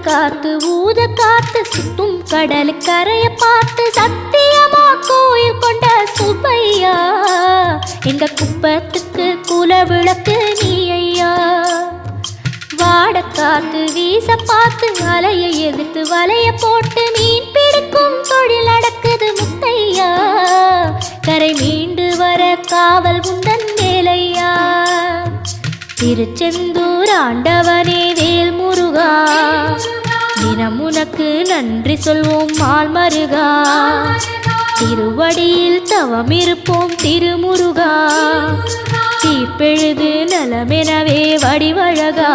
காத்து ஊத காத்து சுத்தும் கடலு கரைய பார்த்து சத்தியமா கோயில் கொண்ட சுப்பையா எங்க குப்பத்துக்கு குல விளக்கு நீ ஐயா. வாட காத்து வீச பார்த்து அலையை எதிர்த்து வலைய போட்டு மீன் பிடிக்கும் தொழில் நடக்குது முத்தையா. கரை மீண்டு வர காவல் உந்தன் வேலையா. திருச்செந்தூர் ஆண்டவனே வேல் முருகா தினம் உனக்கு நன்றி சொல்வோம் மால் மருகா. திருவடியில் தவம் இருப்போம் திருமுருகா. தீப்பெழுது நலமெனவே வடிவழகா.